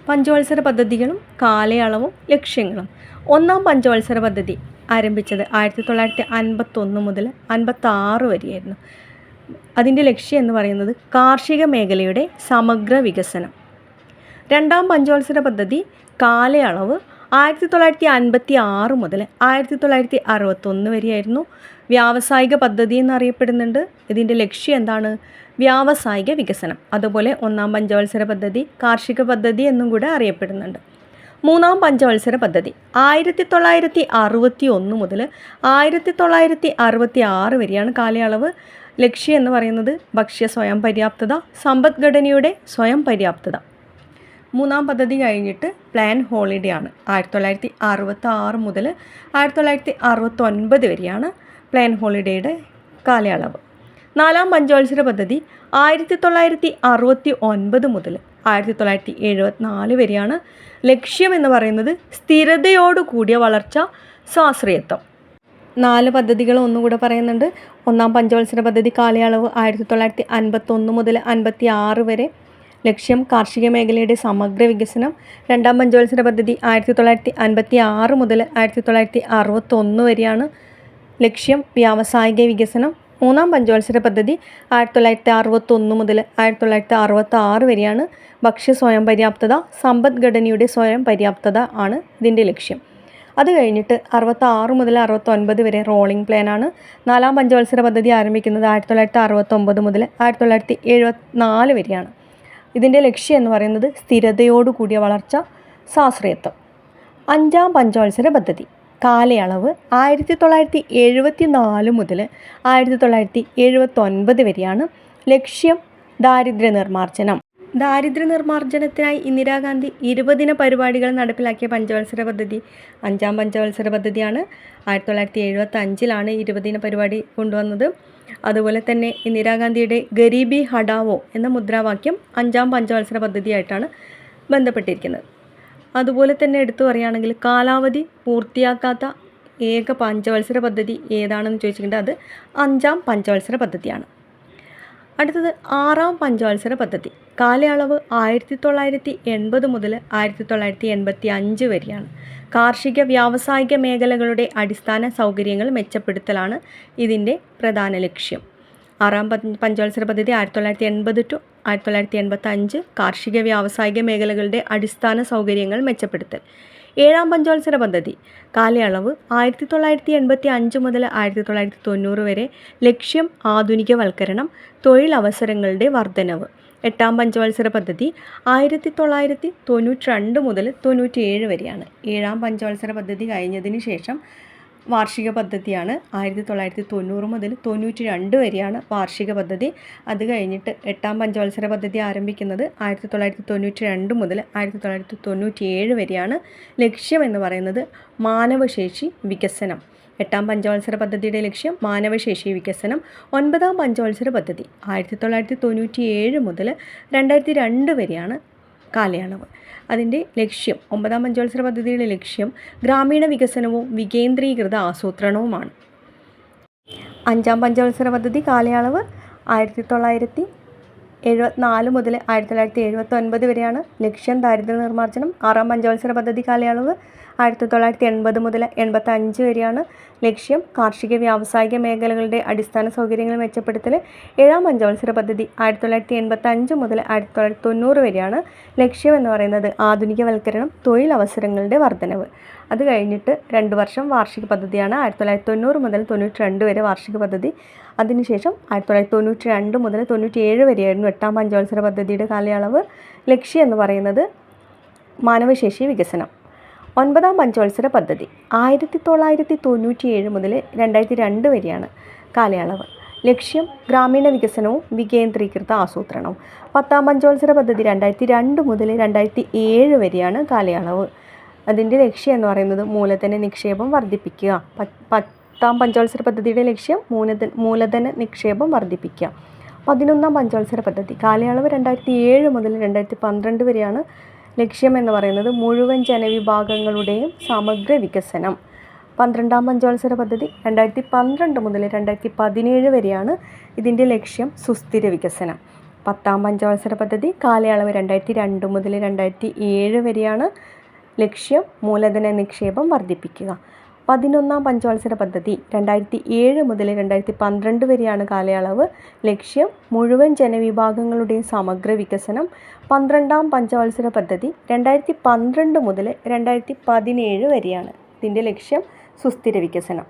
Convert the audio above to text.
പഞ്ചവത്സര പദ്ധതികളും കാലയളവും ലക്ഷ്യങ്ങളും. ഒന്നാം പഞ്ചവത്സര പദ്ധതി ആരംഭിച്ചത് 1951 മുതൽ 56 വരെയായിരുന്നു. അതിൻ്റെ ലക്ഷ്യം എന്ന് പറയുന്നത് കാർഷിക മേഖലയുടെ സമഗ്ര വികസനം. രണ്ടാം പഞ്ചവത്സര പദ്ധതി കാലയളവ് 1956 മുതൽ 1961 വരെയായിരുന്നു. വ്യാവസായിക പദ്ധതി എന്നറിയപ്പെടുന്നുണ്ട്. ഇതിൻ്റെ ലക്ഷ്യം എന്താണ്? വ്യാവസായിക വികസനം. അതുപോലെ ഒന്നാം പഞ്ചവത്സര പദ്ധതി കാർഷിക പദ്ധതി എന്നും കൂടെ അറിയപ്പെടുന്നുണ്ട്. മൂന്നാം പഞ്ചവത്സര പദ്ധതി 1961 മുതൽ 1966 വരെയാണ് കാലയളവ്. ലക്ഷ്യം എന്ന് പറയുന്നത് ഭക്ഷ്യ സ്വയം പര്യാപ്തത, സമ്പദ്ഘടനയുടെ സ്വയം പര്യാപ്തത. മൂന്നാം പദ്ധതി കഴിഞ്ഞിട്ട് പ്ലാൻ ഹോളിഡേ ആണ്. 1966 മുതൽ 1969 വരെയാണ് പ്ലാൻ ഹോളിഡേയുടെ കാലയളവ്. നാലാം പഞ്ചവത്സര പദ്ധതി 1969 മുതൽ 1974 വരെയാണ്. ലക്ഷ്യം എന്ന് പറയുന്നത് സ്ഥിരതയോടുകൂടിയ വളർച്ച, സ്വാശ്രയത്വം. 4 പദ്ധതികൾ ഒന്നുകൂടെ പറയുന്നുണ്ട്. ഒന്നാം പഞ്ചവത്സര പദ്ധതി കാലയളവ് 1951 മുതൽ 56 വരെ. ലക്ഷ്യം കാർഷിക മേഖലയുടെ സമഗ്ര വികസനം. രണ്ടാം പഞ്ചവത്സര പദ്ധതി 1956 മുതൽ 1961 വരെയാണ്. ലക്ഷ്യം വ്യാവസായിക വികസനം. മൂന്നാം പഞ്ചവത്സര പദ്ധതി 1961 മുതൽ 1966 വരെയാണ്. ഭക്ഷ്യ സ്വയം പര്യാപ്തത, സമ്പദ്ഘടനയുടെ സ്വയം പര്യാപ്തത ആണ് ഇതിൻ്റെ ലക്ഷ്യം. അത് കഴിഞ്ഞിട്ട് 66 മുതൽ 69 വരെ റോളിംഗ് പ്ലാനാണ്. നാലാം പഞ്ചവത്സര പദ്ധതി ആരംഭിക്കുന്നത് 1969 മുതൽ 1974 വരെയാണ്. ഇതിൻ്റെ ലക്ഷ്യം എന്ന് പറയുന്നത് സ്ഥിരതയോടുകൂടിയ വളർച്ച, സ്വാശ്രയത്വം. അഞ്ചാം പഞ്ചവത്സര പദ്ധതി കാലയളവ് 1974 മുതൽ 1979 വരെയാണ്. ലക്ഷ്യം ദാരിദ്ര്യ നിർമ്മാർജ്ജനം. ദാരിദ്ര്യ നിർമ്മാർജ്ജനത്തിനായി ഇന്ദിരാഗാന്ധി 20 ദിന പരിപാടികൾ നടപ്പിലാക്കിയ പഞ്ചവത്സര പദ്ധതി അഞ്ചാം പഞ്ചവത്സര പദ്ധതിയാണ്. 1975 20 ദിന പരിപാടി കൊണ്ടുവന്നത്. അതുപോലെ തന്നെ ഇന്ദിരാഗാന്ധിയുടെ ഗരീബി ഹഠാവോ എന്ന മുദ്രാവാക്യം അഞ്ചാം പഞ്ചവത്സര പദ്ധതിയായിട്ടാണ് ബന്ധപ്പെട്ടിരിക്കുന്നത്. അതുപോലെ തന്നെ എടുത്തു പറയുകയാണെങ്കിൽ കാലാവധി പൂർത്തിയാക്കാത്ത ഏക പഞ്ചവത്സര പദ്ധതി ഏതാണെന്ന് ചോദിച്ചിട്ടുണ്ടെങ്കിൽ അത് അഞ്ചാം പഞ്ചവത്സര പദ്ധതിയാണ്. അടുത്തത് ആറാം പഞ്ചവത്സര പദ്ധതി കാലയളവ് 1980 മുതൽ 1985 വരെയാണ്. കാർഷിക വ്യാവസായിക മേഖലകളുടെ അടിസ്ഥാന സൗകര്യങ്ങൾ മെച്ചപ്പെടുത്തലാണ് ഇതിൻ്റെ പ്രധാന ലക്ഷ്യം. ആറാം പഞ്ചവത്സര പദ്ധതി 1980 ടു 1985 കാർഷിക വ്യാവസായിക മേഖലകളുടെ അടിസ്ഥാന സൗകര്യങ്ങൾ മെച്ചപ്പെടുത്തൽ. ഏഴാം പഞ്ചവത്സര പദ്ധതി കാലയളവ് 1985 മുതൽ 1990 വരെ. ലക്ഷ്യം ആധുനികവൽക്കരണം, തൊഴിലവസരങ്ങളുടെ വർധനവ്. എട്ടാം പഞ്ചവത്സര പദ്ധതി 1992 മുതൽ 97 വരെയാണ്. ഏഴാം പഞ്ചവത്സര പദ്ധതി കഴിഞ്ഞതിന് ശേഷം വാർഷിക പദ്ധതിയാണ്. 1990 മുതൽ 92 വരെയാണ് വാർഷിക പദ്ധതി. അത് കഴിഞ്ഞിട്ട് എട്ടാം പഞ്ചവത്സര പദ്ധതി ആരംഭിക്കുന്നത് 1992 മുതൽ 1997 വരെയാണ്. ലക്ഷ്യം എന്ന് പറയുന്നത് മാനവശേഷി വികസനം. എട്ടാം പഞ്ചവത്സര പദ്ധതിയുടെ ലക്ഷ്യം മാനവശേഷി വികസനം. ഒൻപതാം പഞ്ചവത്സര പദ്ധതി 1997 മുതൽ 2002 വരെയാണ് കാലയളവ്. അതിൻ്റെ ലക്ഷ്യം ഒമ്പതാം പഞ്ചവത്സര പദ്ധതിയുടെ ലക്ഷ്യം ഗ്രാമീണ വികസനവും വികേന്ദ്രീകൃത ആസൂത്രണവുമാണ്. അഞ്ചാം പഞ്ചവത്സര പദ്ധതി കാലയളവ് 1974 മുതൽ 1979 വരെയാണ്. ലക്ഷ്യം ദാരിദ്ര്യ നിർമ്മാർജ്ജനം. ആറാം പഞ്ചവത്സര പദ്ധതി കാലയളവ് 1980 മുതൽ 85 വരെയാണ്. ലക്ഷ്യം കാർഷിക വ്യാവസായിക മേഖലകളുടെ അടിസ്ഥാന സൗകര്യങ്ങൾ മെച്ചപ്പെടുത്തൽ. ഏഴാം പഞ്ചവത്സര പദ്ധതി 1985 മുതൽ 1990 വരെയാണ്. ലക്ഷ്യം എന്ന് പറയുന്നത് ആധുനികവൽക്കരണം, തൊഴിലവസരങ്ങളുടെ വർധനവ്. അത് കഴിഞ്ഞിട്ട് 2 വർഷം വാർഷിക പദ്ധതിയാണ്. 1990 മുതൽ 92 വരെ വാർഷിക പദ്ധതി. അതിനുശേഷം 1992 മുതൽ 97 വരെയായിരുന്നു എട്ടാം പഞ്ചവത്സര പദ്ധതിയുടെ കാലയളവ്. ലക്ഷ്യം എന്ന് പറയുന്നത് മാനവശേഷി വികസനം. ഒൻപതാം പഞ്ചവത്സര പദ്ധതി 1997 മുതൽ 2002 വരെയാണ് കാലയളവ്. ലക്ഷ്യം ഗ്രാമീണ വികസനവും വികേന്ദ്രീകൃത ആസൂത്രണവും. പത്താം പഞ്ചവത്സര പദ്ധതി 2002 മുതൽ 2007 വരെയാണ് കാലയളവ്. അതിൻ്റെ ലക്ഷ്യം എന്ന് പറയുന്നത് മൂലധന നിക്ഷേപം വർദ്ധിപ്പിക്കുക. പത്താം പഞ്ചവത്സര പദ്ധതിയുടെ ലക്ഷ്യം മൂലധന നിക്ഷേപം വർദ്ധിപ്പിക്കുക. 11ാം പഞ്ചവത്സര പദ്ധതി കാലയളവ് 2007 മുതൽ 2012 വരെയാണ്. ലക്ഷ്യം എന്ന് പറയുന്നത് മുഴുവൻ ജനവിഭാഗങ്ങളുടെയും സമഗ്ര വികസനം. 12ാം പഞ്ചവത്സര പദ്ധതി 2012 മുതൽ 2017 വരെയാണ്. ഇതിൻ്റെ ലക്ഷ്യം സുസ്ഥിര വികസനം. 10ാം പഞ്ചവത്സര പദ്ധതി കാലയളവ് 2002 മുതൽ 2007 വരെയാണ്. ലക്ഷ്യം മൂലധന നിക്ഷേപം വർദ്ധിപ്പിക്കുക. 11ാം പഞ്ചവത്സര പദ്ധതി 2007 മുതൽ 2012 വരെയാണ് കാലയളവ്. ലക്ഷ്യം മുഴുവൻ ജനവിഭാഗങ്ങളുടെയും സമഗ്ര വികസനം. 12ാം പഞ്ചവത്സര പദ്ധതി 2012 മുതൽ 2017 വരെയാണ്. ഇതിൻ്റെ ലക്ഷ്യം സുസ്ഥിര വികസനം.